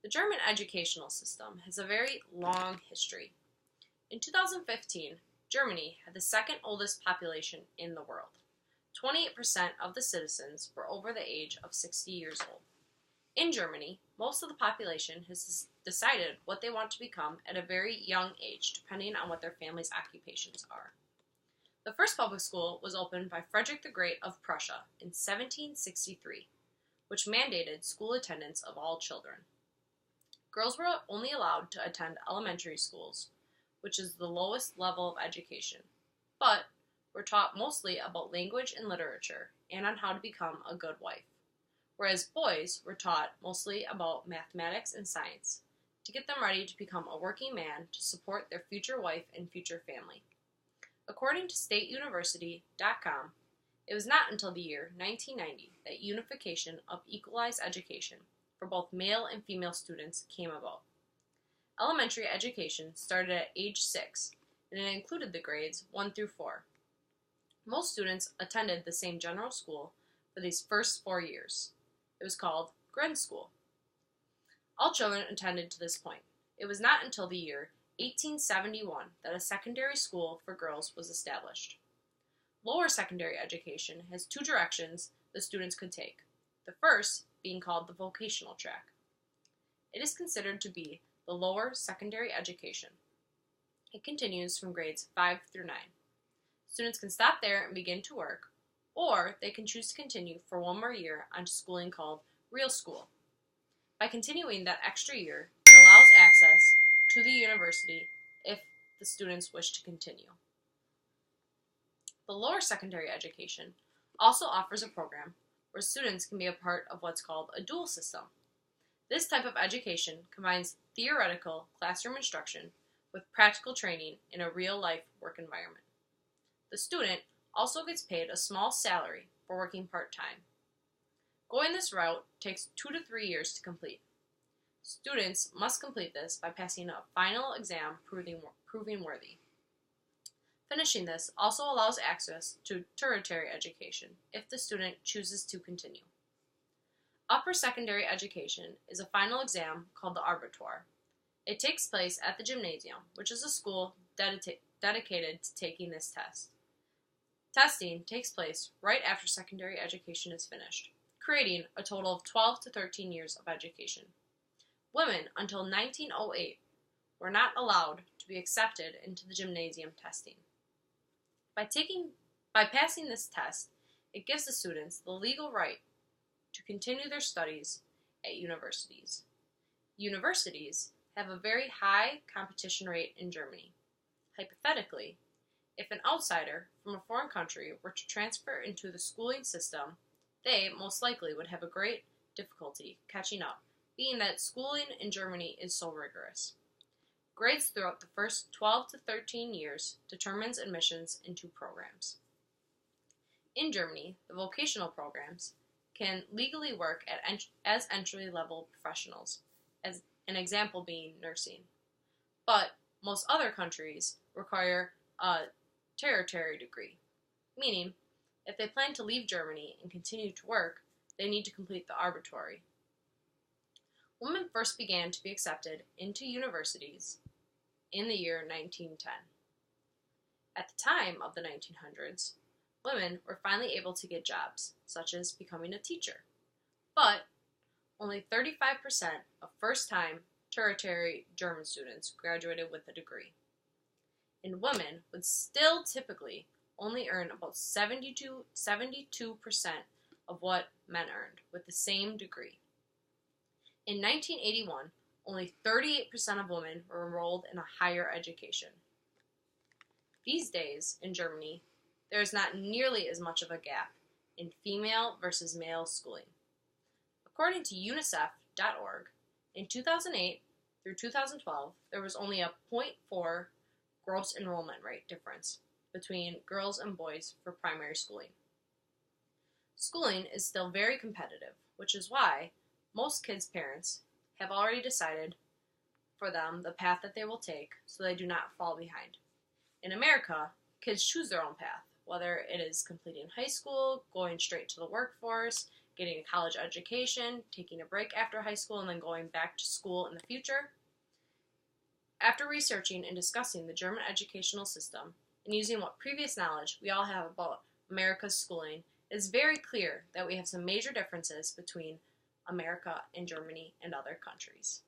The German educational system has a very long history. In 2015, Germany had the second oldest population in the world. 28% of the citizens were over the age of 60 years old. In Germany, most of the population has decided what they want to become at a very young age, depending on what their family's occupations are. The first public school was opened by Frederick the Great of Prussia in 1763, which mandated school attendance of all children. Girls were only allowed to attend elementary schools, which is the lowest level of education, but were taught mostly about language and literature and on how to become a good wife, whereas boys were taught mostly about mathematics and science to get them ready to become a working man to support their future wife and future family. According to stateuniversity.com, it was not until the year 1990 that unification of equalized education for both male and female students came about. Elementary education started at age 6, and it included the grades 1 through 4. Most students attended the same general school for these first 4 years. It was called Grundschule. All children attended to this point. It was not until the year 1871 that a secondary school for girls was established. Lower secondary education has 2 directions the students could take, the first being called the vocational track. It is considered to be the lower secondary education. It continues from grades 5 through 9. Students can stop there and begin to work, or they can choose to continue for 1 more year on schooling called real school. By continuing that extra year, it allows access to the university if the students wish to continue. The lower secondary education also offers a program where students can be a part of what's called a dual system. This type of education combines theoretical classroom instruction with practical training in a real-life work environment. The student also gets paid a small salary for working part-time. Going this route takes 2 to 3 years to complete. Students must complete this by passing a final exam proving worthy. Finishing this also allows access to tertiary education if the student chooses to continue. Upper secondary education is a final exam called the Abitur. It takes place at the gymnasium, which is a school dedicated to taking this test. Testing takes place right after secondary education is finished, creating a total of 12 to 13 years of education. Women until 1908 were not allowed to be accepted into the gymnasium testing. By passing this test, it gives the students the legal right to continue their studies at universities. Universities have a very high competition rate in Germany. Hypothetically, if an outsider from a foreign country were to transfer into the schooling system, they most likely would have a great difficulty catching up, being that schooling in Germany is so rigorous. Grades throughout the first 12 to 13 years determines admissions into programs. In Germany, the vocational programs can legally work as entry-level professionals, as an example being nursing. But most other countries require a tertiary degree, meaning if they plan to leave Germany and continue to work, they need to complete the Abitur. Women first began to be accepted into universities in the year 1910. At the time of the 1900s, women were finally able to get jobs, such as becoming a teacher. But only 35% of first-time tertiary German students graduated with a degree. And women would still typically only earn about 72% of what men earned with the same degree. In 1981, only 38% of women were enrolled in a higher education. These days, in Germany, there is not nearly as much of a gap in female versus male schooling. According to UNICEF.org, in 2008 through 2012, there was only a 0.4 gross enrollment rate difference between girls and boys for primary schooling. Schooling is still very competitive, which is why most kids' parents have already decided for them the path that they will take so they do not fall behind. In America, kids choose their own path, whether it is completing high school, going straight to the workforce, getting a college education, taking a break after high school, and then going back to school in the future. After researching and discussing the German educational system and using what previous knowledge we all have about America's schooling, it is very clear that we have some major differences between America and Germany and other countries.